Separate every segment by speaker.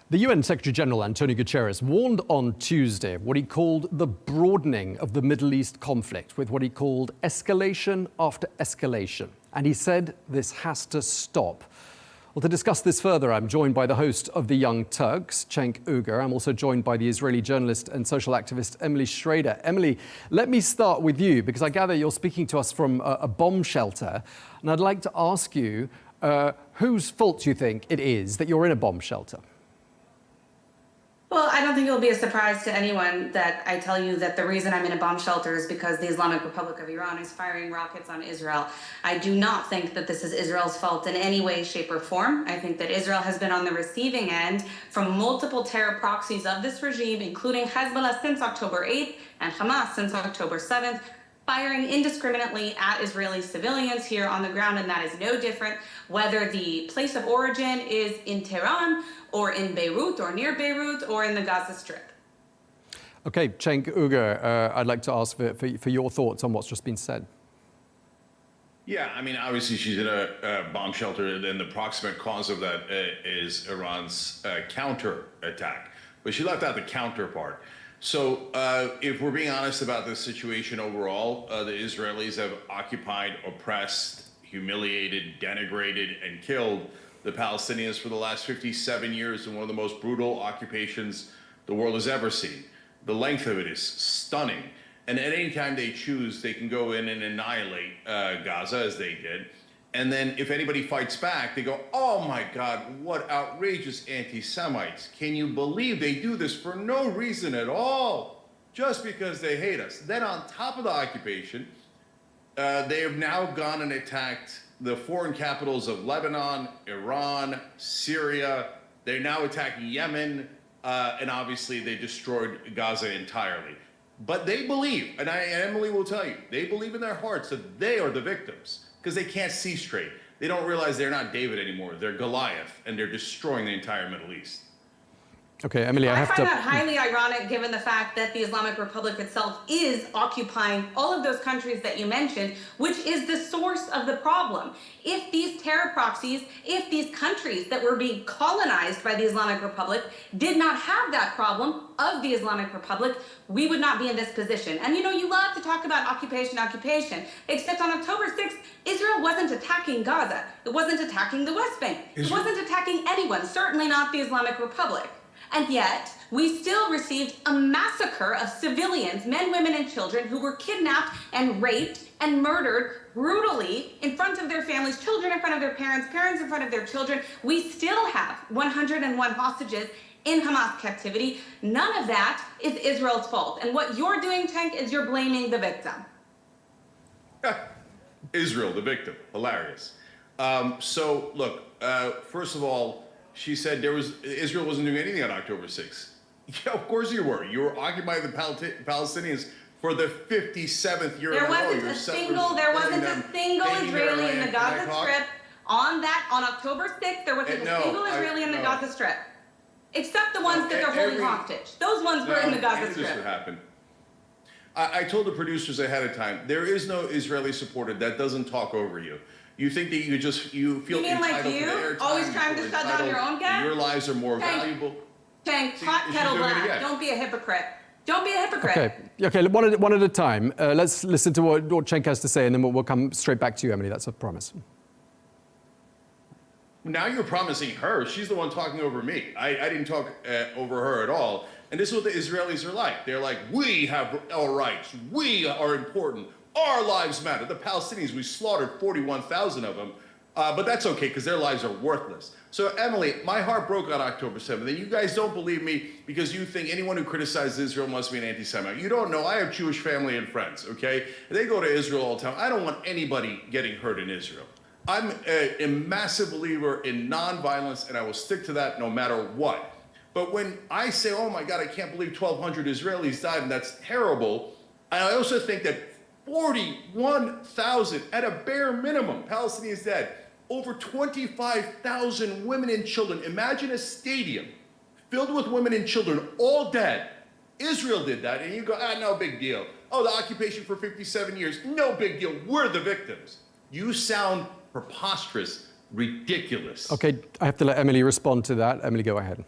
Speaker 1: The UN Secretary-General Antonio Guterres warned on Tuesday of what he called the broadening of the Middle East conflict, with what he called escalation after escalation. And he said this has to stop. Well, to discuss this further, I'm joined by the host of the Young Turks, Cenk Uygur. I'm also joined by the Israeli journalist and social activist Emily Schrader. Emily, let me start with you, because I gather you're speaking to us from a bomb shelter. And I'd like to ask you, whose fault do you think it is that you're in a bomb shelter?
Speaker 2: Well, I don't think it'll be a surprise to anyone that I tell you that the reason I'm in a bomb shelter is because the Islamic Republic of Iran is firing rockets on Israel. I do not think that this is Israel's fault in any way, shape, or form. I think that Israel has been on the receiving end from multiple terror proxies of this regime, including Hezbollah since October 8th and Hamas since October 7th, firing indiscriminately at Israeli civilians here on the ground, and that is no different whether the place of origin is in Tehran or in Beirut or near Beirut or in the Gaza Strip.
Speaker 1: Okay, Cenk Uygur, I'd like to ask for your thoughts on what's just been said.
Speaker 3: Yeah, I mean, obviously she's in a bomb shelter, and the proximate cause of that is Iran's counter attack. But she left out the counter part. So if we're being honest about this situation overall, the Israelis have occupied, oppressed, humiliated, denigrated, and killed the Palestinians for the last 57 years in one of the most brutal occupations the world has ever seen. The length of it is stunning. And at any time they choose, they can go in and annihilate Gaza, as they did. And then if anybody fights back, they go, oh my God, what outrageous anti-Semites. Can you believe they do this for no reason at all, just because they hate us? Then on top of the occupation, they have now gone and attacked the foreign capitals of Lebanon, Iran, Syria. They're now attacking Yemen, and obviously they destroyed Gaza entirely. But they believe, and Emily will tell you, they believe in their hearts that they are the victims, because they can't see straight. They don't realize they're not David anymore. They're Goliath, and they're destroying the entire Middle East.
Speaker 1: Okay, Emily, I
Speaker 2: find that highly ironic, given the fact that the Islamic Republic itself is occupying all of those countries that you mentioned, which is the source of the problem. If these terror proxies, if these countries that were being colonized by the Islamic Republic did not have that problem of the Islamic Republic, we would not be in this position. And you know, you love to talk about occupation, except on October 6th, Israel wasn't attacking Gaza. It wasn't attacking the West Bank. It wasn't attacking anyone, certainly not the Islamic Republic. And yet, we still received a massacre of civilians, men, women, and children who were kidnapped and raped and murdered brutally in front of their families, children in front of their parents, parents in front of their children. We still have 101 hostages in Hamas captivity. None of that is Israel's fault. And what you're doing, Cenk, is you're blaming the victim.
Speaker 3: Israel, the victim. Hilarious. So, look, first of all, she said Israel wasn't doing anything on October 6th. Yeah, of course you were. You were occupying the Palestinians for the 57th year in a row.
Speaker 2: There wasn't a single Israeli in the Gaza Strip on October 6th. There wasn't a single Israeli in the Gaza Strip, except the ones that they're holding hostage. Those ones were in the Gaza Strip.
Speaker 3: This would happen. I told the producers ahead of time, there is no Israeli supporter that doesn't talk over you. You think that you feel entitled to the airtime.
Speaker 2: Always trying to shut down your own guy?
Speaker 3: Your lives are more valuable.
Speaker 2: Cenk, hot kettle black. Don't be a hypocrite. Don't be a hypocrite.
Speaker 1: Okay. One at a time. Let's listen to what Cenk has to say, and then we'll come straight back to you, Emily. That's a promise.
Speaker 3: Now you're promising her. She's the one talking over me. I didn't talk over her at all. And this is what the Israelis are like. They're like, we have our rights. We are important. Our lives matter. The Palestinians, we slaughtered 41,000 of them, but that's okay because their lives are worthless. So, Emily, my heart broke on October 7th. And you guys don't believe me because you think anyone who criticizes Israel must be an anti-Semite. You don't know. I have Jewish family and friends, okay? They go to Israel all the time. I don't want anybody getting hurt in Israel. I'm a massive believer in nonviolence, and I will stick to that no matter what. But when I say, oh, my God, I can't believe 1,200 Israelis died, and that's terrible, I also think that 41,000 at a bare minimum Palestinians dead, over 25,000 women and children. Imagine a stadium filled with women and children, all dead. Israel did that, and you go, no big deal. Oh, the occupation for 57 years, no big deal. We're the victims. You sound preposterous, ridiculous.
Speaker 1: Okay, I have to let Emily respond to that. Emily, go ahead.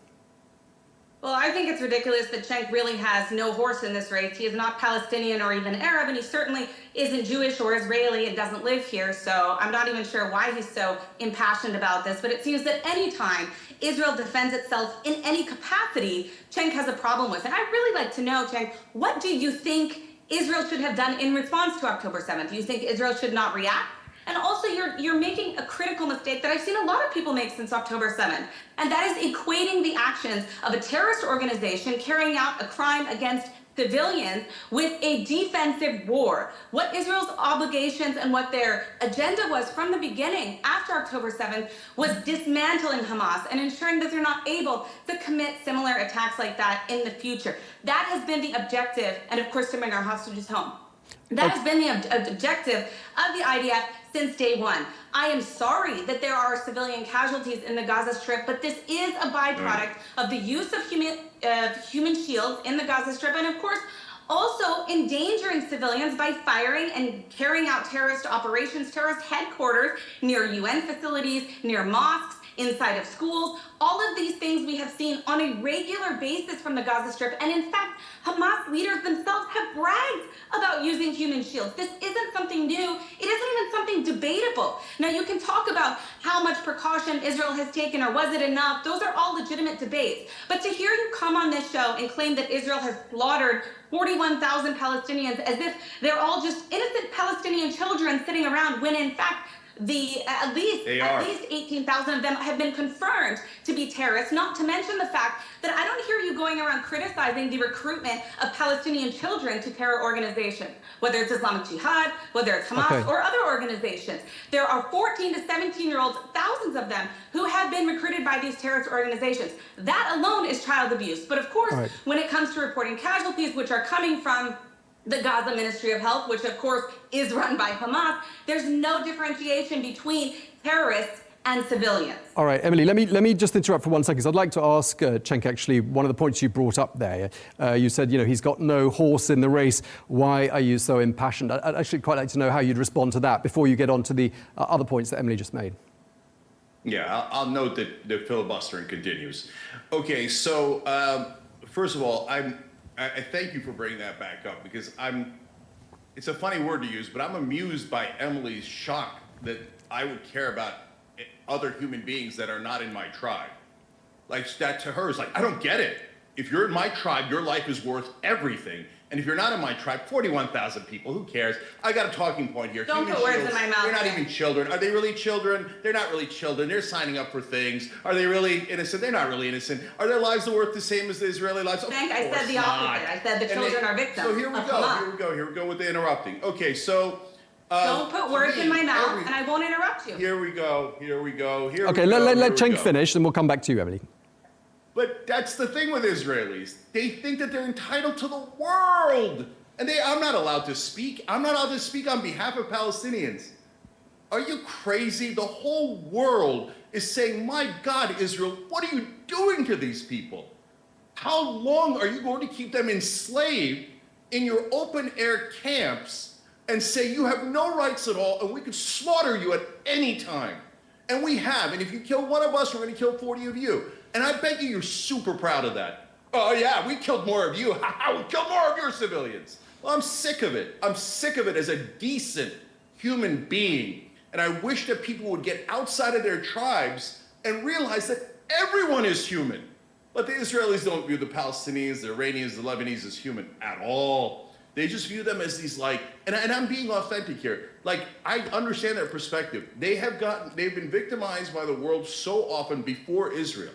Speaker 2: think it's ridiculous that Cenk really has no horse in this race. He is not Palestinian or even Arab, and he certainly isn't Jewish or Israeli and doesn't live here. So I'm not even sure why he's so impassioned about this. But it seems that any time Israel defends itself in any capacity, Cenk has a problem with it. I'd really like to know, Cenk, what do you think Israel should have done in response to October 7th? Do you think Israel should not react? And also, you're making a critical mistake that I've seen a lot of people make since October 7th, and that is equating the actions of a terrorist organization carrying out a crime against civilians with a defensive war. What Israel's obligations and what their agenda was from the beginning after October 7th was dismantling Hamas and ensuring that they're not able to commit similar attacks like that in the future. That has been the objective, and of course to bring our hostages home. That has been the objective of the IDF since day one. I am sorry that there are civilian casualties in the Gaza Strip, but this is a byproduct of the use of human shields in the Gaza Strip, and of course, also endangering civilians by firing and carrying out terrorist operations, terrorist headquarters near UN facilities, near mosques, inside of schools. All of these things we have seen on a regular basis from the Gaza Strip. And in fact, Hamas leaders themselves have bragged about using human shields. This isn't something new. It isn't even something debatable. Now, you can talk about how much precaution Israel has taken or was it enough. Those are all legitimate debates. But to hear you come on this show and claim that Israel has slaughtered 41,000 Palestinians as if they're all just innocent Palestinian children sitting around, when in fact, at least 18,000 of them have been confirmed to be terrorists, not to mention the fact that I don't hear you going around criticizing the recruitment of Palestinian children to terror organizations, whether it's Islamic Jihad, whether it's Hamas or other organizations. There are 14 to 17-year-olds, thousands of them, who have been recruited by these terrorist organizations. That alone is child abuse. But of course, when it comes to reporting casualties, which are coming from the Gaza Ministry of Health, which of course is run by Hamas, there's no differentiation between terrorists and civilians.
Speaker 1: All right, Emily, let me just interrupt for 1 second. I'd like to ask Cenk, actually, one of the points you brought up there. You said, he's got no horse in the race. Why are you so impassioned? I'd actually quite like to know how you'd respond to that before you get on to the other points that Emily just made.
Speaker 3: Yeah, I'll note that the filibustering continues. Okay, so first of all, I thank you for bringing that back up, because it's a funny word to use, but I'm amused by Emily's shock that I would care about other human beings that are not in my tribe. Like, that to her is like, I don't get it. If you're in my tribe, your life is worth everything. And if you're not in my tribe, 41,000 people, who cares? I got a talking point here.
Speaker 2: Don't put words in my mouth.
Speaker 3: They're not even children. Are they really children? They're not really children. They're signing up for things. Are they really innocent? They're not really innocent. Are their lives worth the same as the Israeli lives?
Speaker 2: I said the opposite. I said the children are victims.
Speaker 3: So here we go with the interrupting. Okay, so
Speaker 2: don't put words in my mouth, and I won't interrupt you.
Speaker 3: Here we go.
Speaker 1: Okay, let Cenk finish, and we'll come back to you, Emily.
Speaker 3: But that's the thing with Israelis. They think that they're entitled to the world. And I'm not allowed to speak. I'm not allowed to speak on behalf of Palestinians. Are you crazy? The whole world is saying, my God, Israel, what are you doing to these people? How long are you going to keep them enslaved in your open air camps and say you have no rights at all and we could slaughter you at any time? And we have. And if you kill one of us, we're going to kill 40 of you. And I bet you're super proud of that. Oh, yeah, we killed more of you. We killed more of your civilians. Well, I'm sick of it. I'm sick of it as a decent human being. And I wish that people would get outside of their tribes and realize that everyone is human. But the Israelis don't view the Palestinians, the Iranians, the Lebanese as human at all. They just view them as these, like, and I'm being authentic here. Like, I understand their perspective. They've been victimized by the world so often before Israel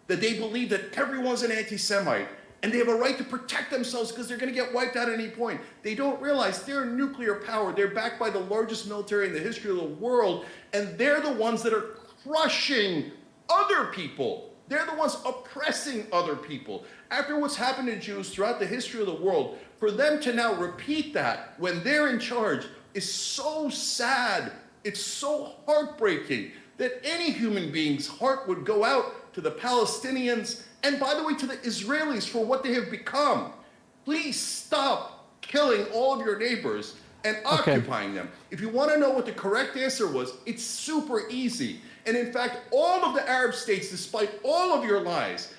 Speaker 3: that they believe that everyone's an anti-Semite and they have a right to protect themselves because they're going to get wiped out at any point. They don't realize they're a nuclear power. They're backed by the largest military in the history of the world, and they're the ones that are crushing other people. They're the ones oppressing other people. After what's happened to Jews throughout the history of the world, for them to now repeat that when they're in charge is so sad. It's so heartbreaking that any human being's heart would go out to the Palestinians, and by the way, to the Israelis for what they have become. Please stop killing all of your neighbors and occupying them. If you want to know what the correct answer was, it's super easy. And in fact, all of the Arab states, despite all of your lies,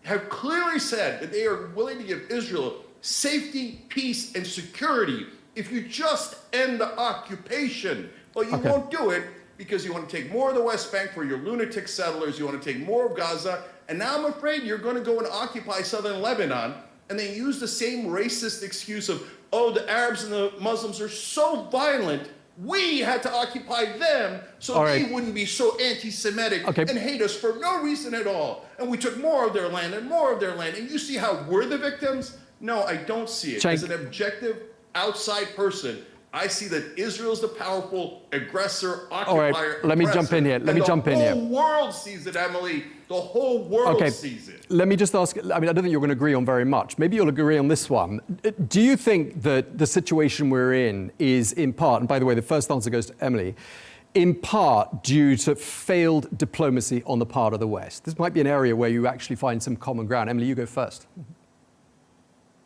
Speaker 3: have clearly said that they are willing to give Israel safety, peace, and security if you just end the occupation. Well, you won't do it because you want to take more of the West Bank for your lunatic settlers. You want to take more of Gaza. And now I'm afraid you're going to go and occupy southern Lebanon and then use the same racist excuse of, oh, the Arabs and the Muslims are so violent, we had to occupy them so they wouldn't be so anti-Semitic and hate us for no reason at all. And we took more of their land and more of their land. And you see how we're the victims? No, I don't see it. As an objective outside person, I see that Israel's the powerful aggressor, occupier.
Speaker 1: All right, let me jump in here. Let me jump in here.
Speaker 3: The whole world sees it, Emily. The whole world sees it.
Speaker 1: Let me just ask, I mean, I don't think you're going to agree on very much. Maybe you'll agree on this one. Do you think that the situation we're in is in part, and by the way, the first answer goes to Emily, in part due to failed diplomacy on the part of the West? This might be an area where you actually find some common ground. Emily, you go first.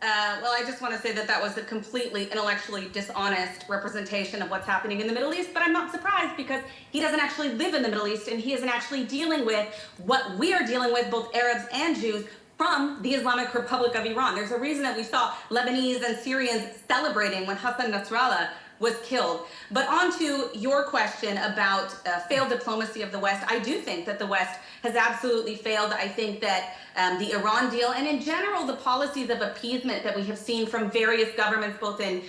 Speaker 2: Well, I just want to say that that was a completely intellectually dishonest representation of what's happening in the Middle East, but I'm not surprised because he doesn't actually live in the Middle East and he isn't actually dealing with what we are dealing with, both Arabs and Jews, from the Islamic Republic of Iran. There's a reason that we saw Lebanese and Syrians celebrating when Hassan Nasrallah was killed. But on to your question about failed diplomacy of the West, I do think that the West has absolutely failed. I think that the Iran deal and in general the policies of appeasement that we have seen from various governments, both in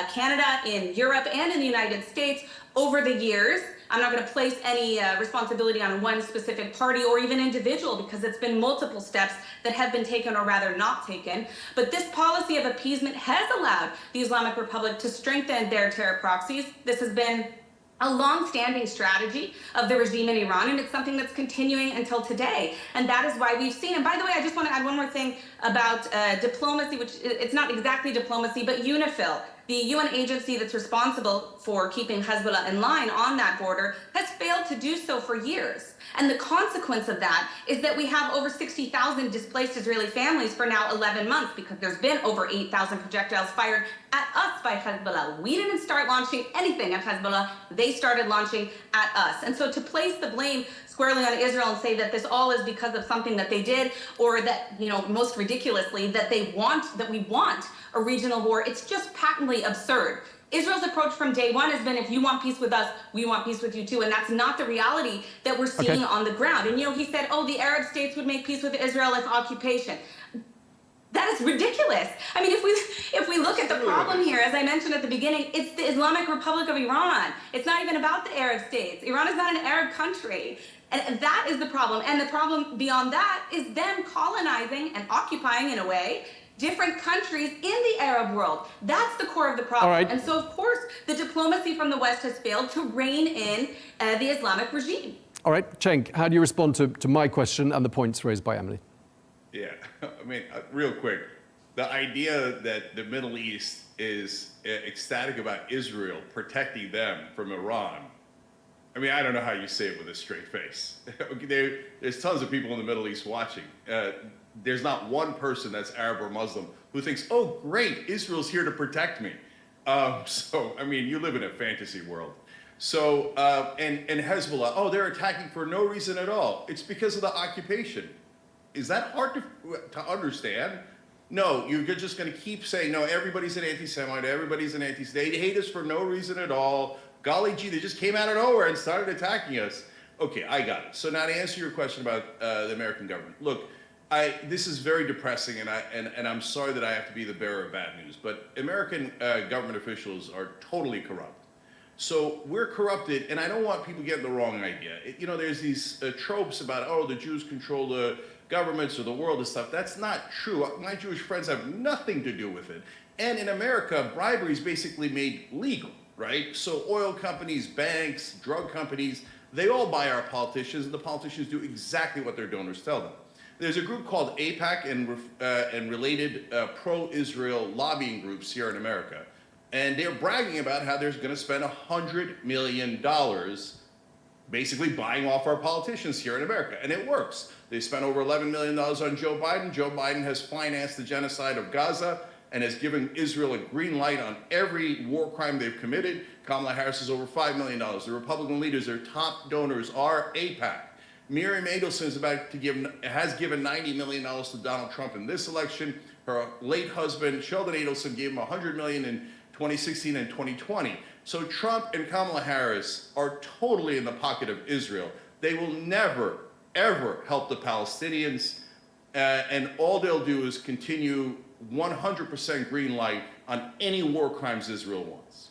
Speaker 2: Canada, in Europe, and in the United States over the years, I'm not going to place any responsibility on one specific party or even individual because it's been multiple steps that have been taken or rather not taken. But this policy of appeasement has allowed the Islamic Republic to strengthen their terror proxies. This has been a long-standing strategy of the regime in Iran, and it's something that's continuing until today. And that is why we've seen, and by the way, I just want to add one more thing about diplomacy, which it's not exactly diplomacy, but UNIFIL, the UN agency that's responsible for keeping Hezbollah in line on that border, has failed to do so for years. And the consequence of that is that we have over 60,000 displaced Israeli families for now 11 months because there's been over 8,000 projectiles fired at us by Hezbollah. We didn't start launching anything at Hezbollah. They started launching at us. And so to place the blame squarely on Israel and say that this all is because of something that they did, or that, you know, most ridiculously, that we want a regional war, it's just patently absurd. Israel's approach from day one has been, if you want peace with us, we want peace with you too. And that's not the reality that we're seeing on the ground. And, you know, he said, oh, the Arab states would make peace with Israel as occupation. That is ridiculous. I mean, if we look at the problem here, as I mentioned at the beginning, it's the Islamic Republic of Iran. It's not even about the Arab states. Iran is not an Arab country. And that is the problem. And the problem beyond that is them colonizing and occupying, in a way, different countries in the Arab world. That's the core of the problem.
Speaker 1: All right.
Speaker 2: And so, of course, the diplomacy from the West has failed to rein in the Islamic regime.
Speaker 1: All right, Cenk, how do you respond to my question and the points raised by Emily?
Speaker 3: Yeah, I mean, real quick, the idea that the Middle East is ecstatic about Israel protecting them from Iran, I mean, I don't know how you say it with a straight face. There's tons of people in the Middle East watching. There's not one person that's Arab or Muslim who thinks, oh, great, Israel's here to protect me. So, I mean, you live in a fantasy world. So, and Hezbollah, oh, they're attacking for no reason at all. It's because of the occupation. Is that hard to understand? No, you're just going to keep saying, no, everybody's an anti-Semite, everybody's an anti-Semite. They hate us for no reason at all. Golly gee, they just came out of nowhere and started attacking us. Okay, I got it. So now to answer your question about the American government. Look, this is very depressing, and I'm sorry that I have to be the bearer of bad news, but American government officials are totally corrupt. So we're corrupted, and I don't want people getting the wrong idea. You know, there's these tropes about, oh, the Jews control the governments or the world and stuff. That's not true. My Jewish friends have nothing to do with it. And in America, bribery is basically made legal, right? So oil companies, banks, drug companies, they all buy our politicians, and the politicians do exactly what their donors tell them. There's a group called AIPAC and related pro-Israel lobbying groups here in America. And they're bragging about how they're going to spend $100 million basically buying off our politicians here in America. And it works. They spent over $11 million on Joe Biden. Joe Biden has financed the genocide of Gaza and has given Israel a green light on every war crime they've committed. Kamala Harris is over $5 million. The Republican leaders, their top donors are AIPAC. Miriam Adelson has given $90 million to Donald Trump in this election. Her late husband, Sheldon Adelson, gave him $100 million in 2016 and 2020. So Trump and Kamala Harris are totally in the pocket of Israel. They will never, ever help the Palestinians. And all they'll do is continue 100% green light on any war crimes Israel wants.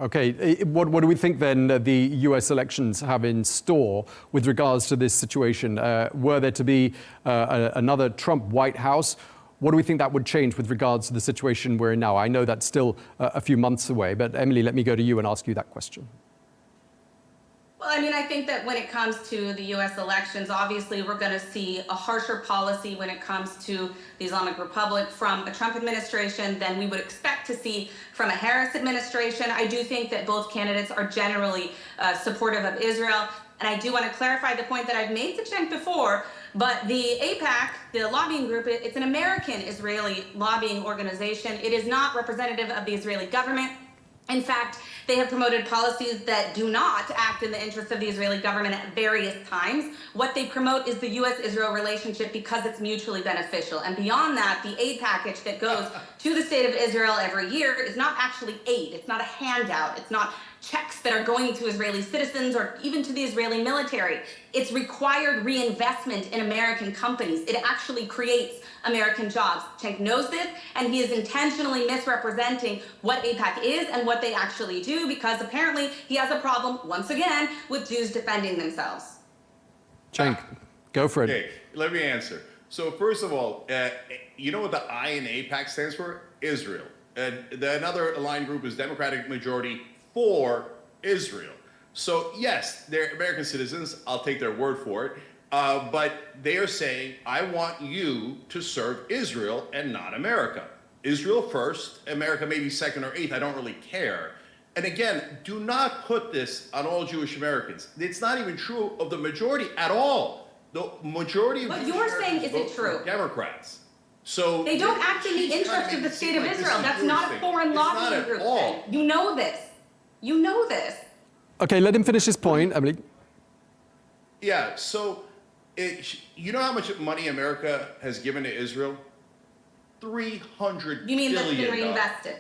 Speaker 1: Okay, what do we think then the US elections have in store with regards to this situation? Were there to be another Trump White House? What do we think that would change with regards to the situation we're in now? I know that's still a few months away, but Emily, let me go to you and ask you that question.
Speaker 2: Well, I mean, I think that when it comes to the U.S. elections, obviously we're going to see a harsher policy when it comes to the Islamic Republic from a Trump administration than we would expect to see from a Harris administration. I do think that both candidates are generally supportive of Israel. And I do want to clarify the point that I've made to Cenk before, but the AIPAC, the lobbying group, it's an American-Israeli lobbying organization. It is not representative of the Israeli government. In fact, they have promoted policies that do not act in the interest of the Israeli government at various times. What they promote is the U.S.-Israel relationship because it's mutually beneficial. And beyond that, the aid package that goes to the state of Israel every year is not actually aid. It's not a handout. It's not checks that are going to Israeli citizens or even to the Israeli military. It's required reinvestment in American companies. It actually creates American jobs. Cenk knows this, and he is intentionally misrepresenting what AIPAC is and what they actually do because apparently he has a problem, once again, with Jews defending themselves.
Speaker 1: Cenk, go for it.
Speaker 3: Okay, let me answer. So first of all, you know what the I in AIPAC stands for? Israel. Another aligned group is Democratic Majority for Israel. So yes, they're American citizens. I'll take their word for it. But they are saying, I want you to serve Israel and not America. Israel first, America maybe second or eighth. I don't really care. And again, do not put this on all Jewish Americans. It's not even true of the majority at all. The majority of
Speaker 2: What
Speaker 3: Jewish
Speaker 2: you're saying
Speaker 3: Americans
Speaker 2: isn't
Speaker 3: vote
Speaker 2: true.
Speaker 3: for Democrats. So
Speaker 2: they don't act in the interest of the state of Israel. That's not a foreign lobbying group. You know this. You know this.
Speaker 1: Okay, let him finish his point, Emily.
Speaker 3: Yeah, so you know how much money America has given to Israel? $300 billion.
Speaker 2: You mean that's been reinvested?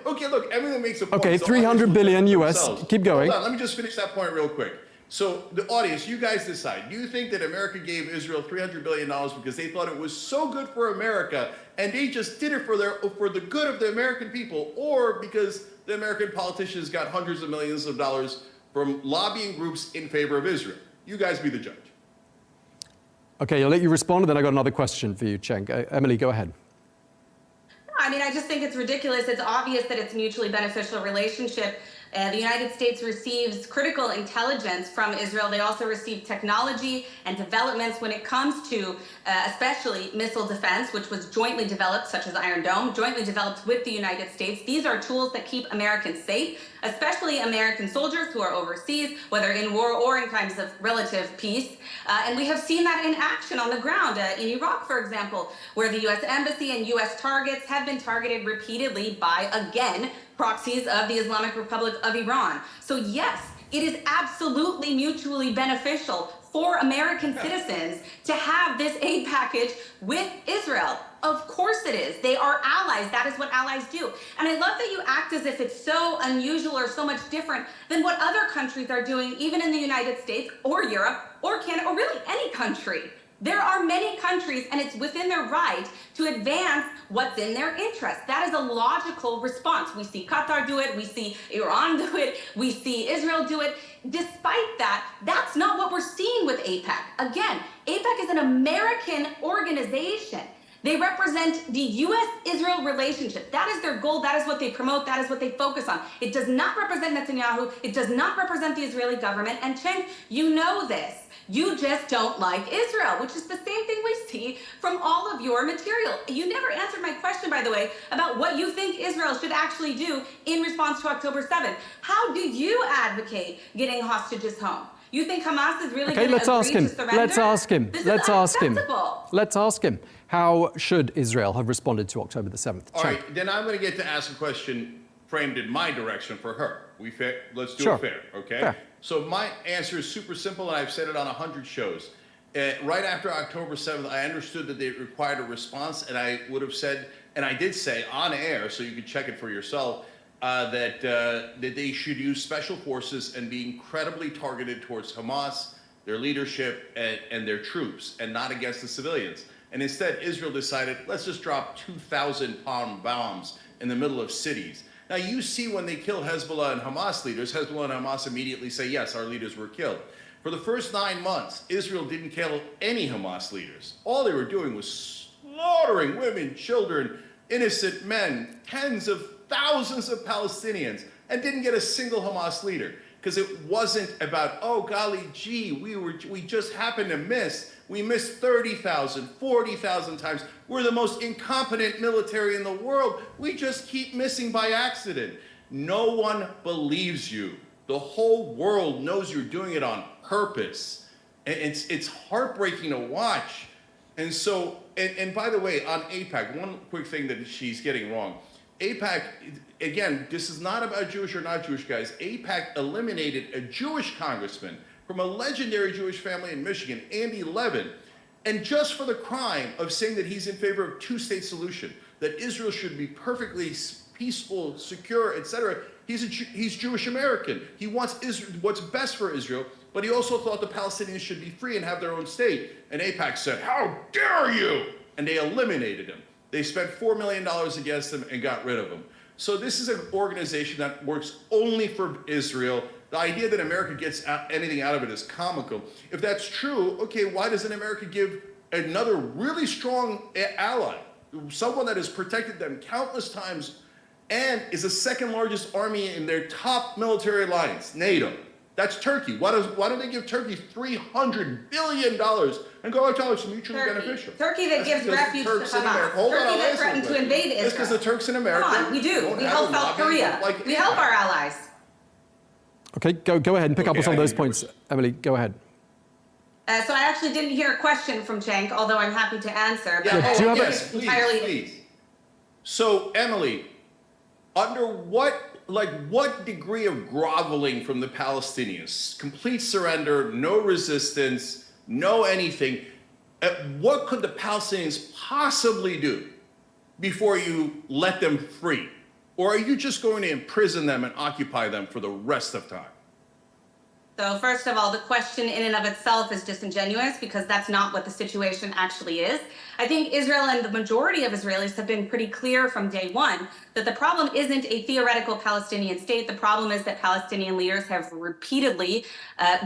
Speaker 3: Okay, look, everything makes a point.
Speaker 1: Okay,
Speaker 3: so
Speaker 1: 300 billion US. Keep going.
Speaker 3: Hold on, let me just finish that point real quick. So the audience, you guys decide. Do you think that America gave Israel $300 billion because they thought it was so good for America and they just did it for the good of the American people, or because the American politicians got hundreds of millions of dollars from lobbying groups in favor of Israel? You guys be the judge.
Speaker 1: Okay, I'll let you respond, and then I got another question for you, Cenk. Emily, go ahead.
Speaker 2: I mean, I just think it's ridiculous. It's obvious that it's a mutually beneficial relationship. The United States receives critical intelligence from Israel. They also receive technology and developments when it comes to especially missile defense, which was jointly developed, such as Iron Dome, jointly developed with the United States. These are tools that keep Americans safe, especially American soldiers who are overseas, whether in war or in times of relative peace. And we have seen that in action on the ground in Iraq, for example, where the U.S. Embassy and U.S. targets have been targeted repeatedly by, again, proxies of the Islamic Republic of Iran. So yes, it is absolutely mutually beneficial for American citizens to have this aid package with Israel. Of course it is. They are allies. That is what allies do. And I love that you act as if it's so unusual or so much different than what other countries are doing, even in the United States or Europe or Canada or really any country. There are many countries, and it's within their right to advance what's in their interest. That is a logical response. We see Qatar do it. We see Iran do it. We see Israel do it. Despite that, that's not what we're seeing with AIPAC. Again, AIPAC is an American organization. They represent the U.S.-Israel relationship. That is their goal. That is what they promote. That is what they focus on. It does not represent Netanyahu. It does not represent the Israeli government. And Cenk, you know this. You just don't like Israel, which is the same thing we see from all of your material. You never answered my question, by the way, about what you think Israel should actually do in response to October 7th. How do you advocate getting hostages home? You think Hamas is really going to agree to surrender?
Speaker 1: Let's ask him.
Speaker 2: Let's ask him.
Speaker 1: Let's ask him. How should Israel have responded to October the 7th?
Speaker 3: All right, then I'm going to get to ask a question framed in my direction for her. Let's do it fair, okay?
Speaker 1: Fair.
Speaker 3: So my answer is super simple, and I've said it on 100 shows. Right after October 7th, I understood that they required a response, and I would have said, and I did say on air, so you could check it for yourself, that they should use special forces and be incredibly targeted towards Hamas, their leadership, and their troops, and not against the civilians. And instead, Israel decided, let's just drop 2,000-pound bombs in the middle of cities. Now, you see when they kill Hezbollah and Hamas leaders, Hezbollah and Hamas immediately say, yes, our leaders were killed. For the first 9 months, Israel didn't kill any Hamas leaders. All they were doing was slaughtering women, children, innocent men, tens of thousands of Palestinians, and didn't get a single Hamas leader. Because it wasn't about, oh, golly gee, we just happened to miss. We missed 30,000, 40,000 times. We're the most incompetent military in the world. We just keep missing by accident. No one believes you. The whole world knows you're doing it on purpose. And it's heartbreaking to watch. And so, and by the way, on AIPAC, one quick thing that she's getting wrong. AIPAC, again, this is not about Jewish or not Jewish guys. AIPAC eliminated a Jewish congressman from a legendary Jewish family in Michigan, Andy Levin, and just for the crime of saying that he's in favor of two-state solution, that Israel should be perfectly peaceful, secure, etc. He's Jewish American. He wants Israel, what's best for Israel, but he also thought the Palestinians should be free and have their own state. And AIPAC said, how dare you? And they eliminated him. They spent $4 million against him and got rid of him. So this is an organization that works only for Israel. The idea that America gets anything out of it is comical. If that's true, okay, why doesn't America give another really strong ally, someone that has protected them countless times and is the second largest army in their top military alliance, NATO? That's Turkey. Why don't they give Turkey $300 billion and go, oh, it's mutually beneficial?
Speaker 2: Turkey that gives refuge to Hamas. Turkey that threatened to invade Israel.
Speaker 3: It's because the Turks in America.
Speaker 2: Come on, we do. We help South Korea. We help our allies.
Speaker 1: Okay, go ahead and pick up on some of those points. Emily, go ahead.
Speaker 2: So I actually didn't hear a question from Cenk, although I'm happy to answer. But
Speaker 3: Yeah,
Speaker 1: do you have
Speaker 3: yes, please. So, Emily, under what degree of groveling from the Palestinians, complete surrender, no resistance, no anything, what could the Palestinians possibly do before you let them free? Or are you just going to imprison them and occupy them for the rest of time?
Speaker 2: So first of all, the question in and of itself is disingenuous because that's not what the situation actually is. I think Israel and the majority of Israelis have been pretty clear from day one that the problem isn't a theoretical Palestinian state. The problem is that Palestinian leaders have repeatedly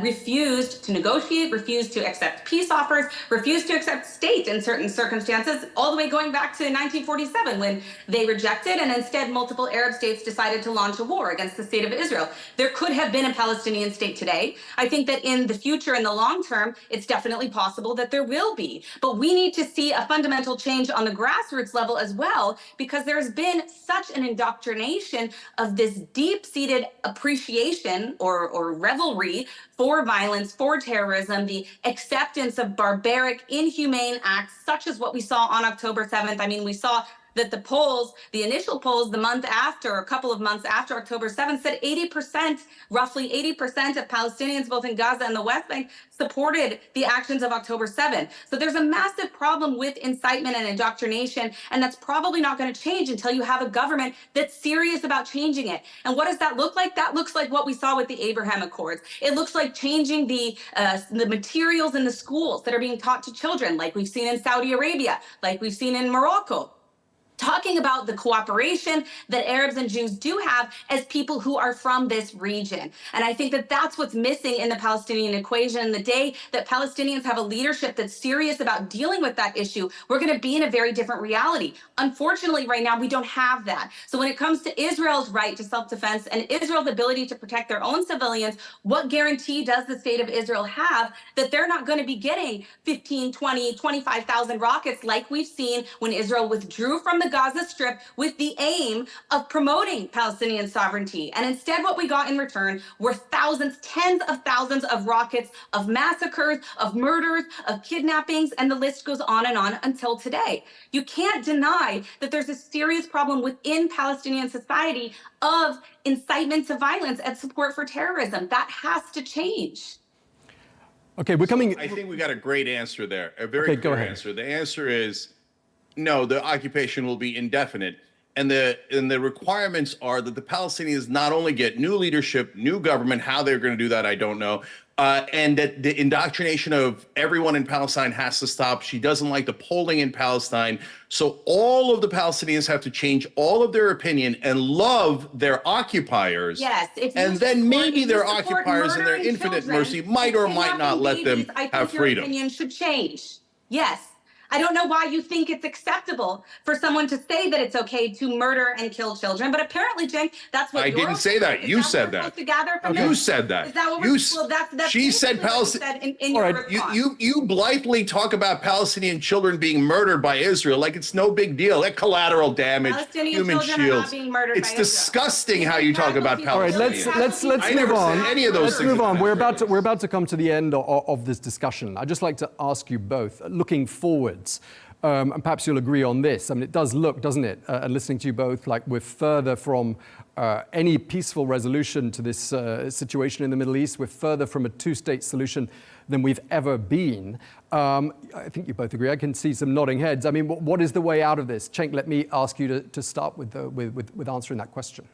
Speaker 2: refused to negotiate, refused to accept peace offers, refused to accept state in certain circumstances, all the way going back to 1947 when they rejected and instead multiple Arab states decided to launch a war against the state of Israel. There could have been a Palestinian state today. I think that in the future, in the long term, it's definitely possible that there will be. But we need to see a fundamental change on the grassroots level as well, because there's been such an indoctrination of this deep-seated appreciation or revelry for violence, for terrorism, the acceptance of barbaric, inhumane acts, such as what we saw on October 7th. I mean, we saw that the polls, the initial polls the month after, a couple of months after October 7th, said 80%, roughly 80% of Palestinians, both in Gaza and the West Bank, supported the actions of October 7th. So there's a massive problem with incitement and indoctrination, and that's probably not going to change until you have a government that's serious about changing it. And what does that look like? That looks like what we saw with the Abraham Accords. It looks like changing the materials in the schools that are being taught to children, like we've seen in Saudi Arabia, like we've seen in Morocco. Talking about the cooperation that Arabs and Jews do have as people who are from this region. And I think that that's what's missing in the Palestinian equation. The day that Palestinians have a leadership that's serious about dealing with that issue, we're going to be in a very different reality. Unfortunately, right now, we don't have that. So when it comes to Israel's right to self-defense and Israel's ability to protect their own civilians, what guarantee does the state of Israel have that they're not going to be getting 15, 20, 25,000 rockets like we've seen when Israel withdrew from the Gaza Strip with the aim of promoting Palestinian sovereignty. And instead, what we got in return were thousands, tens of thousands of rockets, of massacres, of murders, of kidnappings, and the list goes on until today. You can't deny that there's a serious problem within Palestinian society of incitement to violence and support for terrorism. That has to change.
Speaker 1: Okay, we're coming.
Speaker 3: I think we got a great answer there, a very clear answer. The answer is no, the occupation will be indefinite. And the requirements are that the Palestinians not only get new leadership, new government, how they're going to do that, I don't know, and that the indoctrination of everyone in Palestine has to stop. She doesn't like the polling in Palestine. So all of the Palestinians have to change all of their opinion and love their occupiers.
Speaker 2: Yes.
Speaker 3: And then maybe their occupiers in their infinite mercy might or might not let them have freedom.
Speaker 2: Your opinion should change. Yes. I don't know why you think it's acceptable for someone to say that it's okay to murder and kill children, but apparently, Cenk, that's what
Speaker 3: I didn't say that. You said that. You said that.
Speaker 2: Is that what we're, well, that's
Speaker 3: she said Palestine.
Speaker 2: In your response.
Speaker 3: You blithely talk about Palestinian children being murdered by Israel like it's no big deal. That collateral damage, human shields. It's disgusting how you talk about Palestinians.
Speaker 1: All right, let's move on.
Speaker 3: Any of those
Speaker 1: let's move on. We're about to come to the end of this discussion. I'd just like to ask you both, looking forward. And perhaps you'll agree on this. I mean, it does look, doesn't it, and listening to you both, like we're further from any peaceful resolution to this situation in the Middle East. We're further from a two-state solution than we've ever been. I think you both agree. I can see some nodding heads. I mean, what is the way out of this? Cenk, let me ask you to start with answering that question.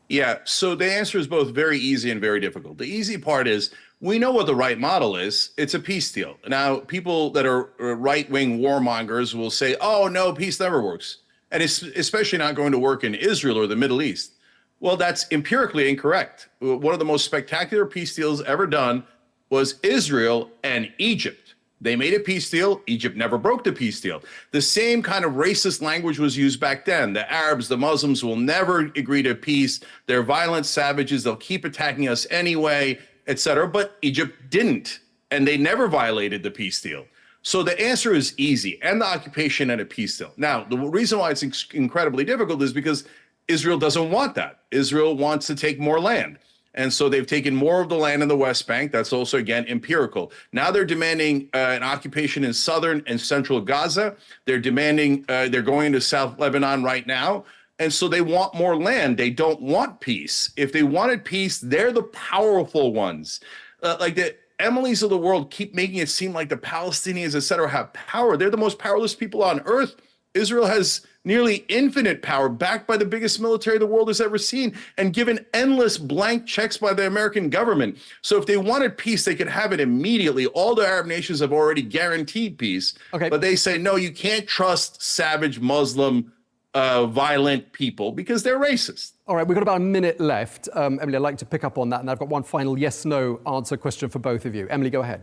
Speaker 3: Yeah, so the answer is both very easy and very difficult. The easy part is we know what the right model is. It's a peace deal. Now, people that are right-wing warmongers will say, oh, no, peace never works. And it's especially not going to work in Israel or the Middle East. Well, that's empirically incorrect. One of the most spectacular peace deals ever done was Israel and Egypt. They made a peace deal. Egypt never broke the peace deal. The same kind of racist language was used back then. The Arabs, the Muslims will never agree to peace. They're violent savages. They'll keep attacking us anyway, etc. But Egypt didn't, and they never violated the peace deal. So the answer is easy, end the occupation and a peace deal. Now, the reason why it's incredibly difficult is because Israel doesn't want that. Israel wants to take more land. And so they've taken more of the land in the West Bank. That's also, again, empirical. Now they're demanding an occupation in southern and central Gaza. They're demanding, they're going to South Lebanon right now. And so they want more land. They don't want peace. If they wanted peace, they're the powerful ones. Like the Emilys of the world keep making it seem like the Palestinians, et cetera, have power. They're the most powerless people on earth. Israel has nearly infinite power, backed by the biggest military the world has ever seen, and given endless blank checks by the American government. So if they wanted peace, they could have it immediately. All the Arab nations have already guaranteed peace. Okay. But they say, no, you can't trust savage Muslim violent people because they're racist.
Speaker 1: All right, we've got about a minute left. Emily, I'd like to pick up on that, and I've got one final yes-no answer question for both of you. Emily, go ahead.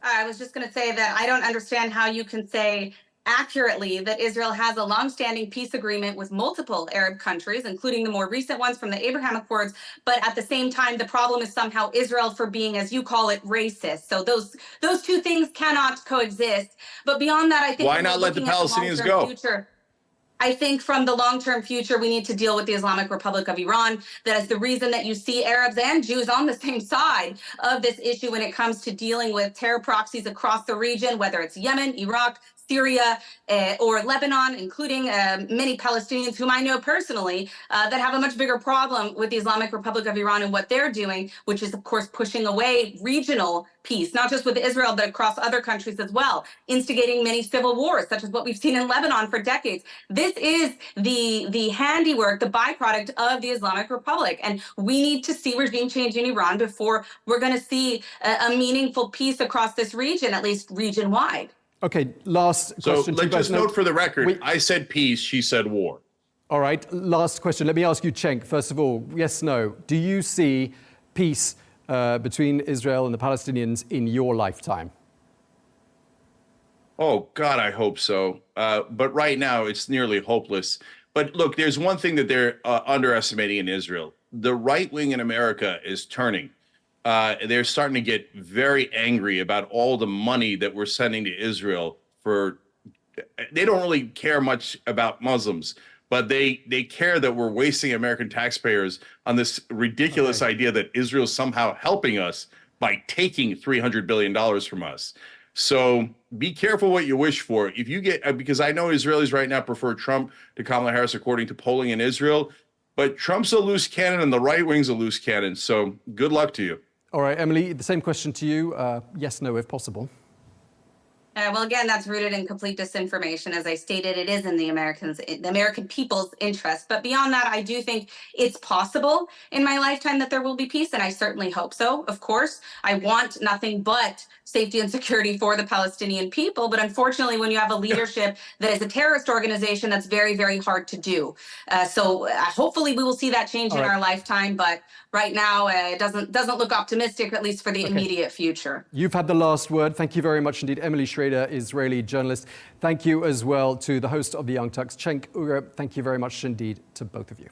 Speaker 2: I was just going to say that I don't understand how you can say accurately that Israel has a longstanding peace agreement with multiple Arab countries, including the more recent ones from the Abraham Accords, but at the same time, the problem is somehow Israel for being, as you call it, racist. So those two things cannot coexist. But beyond that, I think—
Speaker 3: Why not let the Palestinians go?
Speaker 2: Future, I think from the long-term future, we need to deal with the Islamic Republic of Iran. That is the reason that you see Arabs and Jews on the same side of this issue when it comes to dealing with terror proxies across the region, whether it's Yemen, Iraq, Syria, or Lebanon, including many Palestinians whom I know personally that have a much bigger problem with the Islamic Republic of Iran and what they're doing, which is, of course, pushing away regional peace, not just with Israel, but across other countries as well, instigating many civil wars, such as what we've seen in Lebanon for decades. This is the handiwork, the byproduct of the Islamic Republic. And we need to see regime change in Iran before we're going to see a meaningful peace across this region, at least region-wide.
Speaker 1: Okay, last question.
Speaker 3: So let's just note for the record, I said peace, she said war.
Speaker 1: All right, last question. Let me ask you, Cenk, first of all, yes, no. Do you see peace between Israel and the Palestinians in your lifetime?
Speaker 3: Oh, God, I hope so. But right now, it's nearly hopeless. But look, there's one thing that they're underestimating in Israel. The right wing in America is turning. They're starting to get very angry about all the money that we're sending to Israel for they don't really care much about Muslims, but they care that we're wasting American taxpayers on this ridiculous idea that Israel's somehow helping us by taking $300 billion from us. So be careful what you wish for. If you get, because I know Israelis right now prefer Trump to Kamala Harris, according to polling in Israel, but Trump's a loose cannon and the right wing's a loose cannon. So good luck to you.
Speaker 1: All right, Emily, the same question to you. Yes, no, if possible.
Speaker 2: Well, again, that's rooted in complete disinformation. As I stated, it is in the American people's interest. But beyond that, I do think it's possible in my lifetime that there will be peace, and I certainly hope so. Of course, I want nothing but safety and security for the Palestinian people. But unfortunately, when you have a leadership that is a terrorist organization, that's very, very hard to do. So hopefully we will see that change in our lifetime. But right now, it doesn't look optimistic, at least for the immediate future.
Speaker 1: You've had the last word. Thank you very much indeed. Emily Schrader, Israeli journalist. Thank you as well to the host of the Young Turks, Cenk Uygur. Thank you very much indeed to both of you.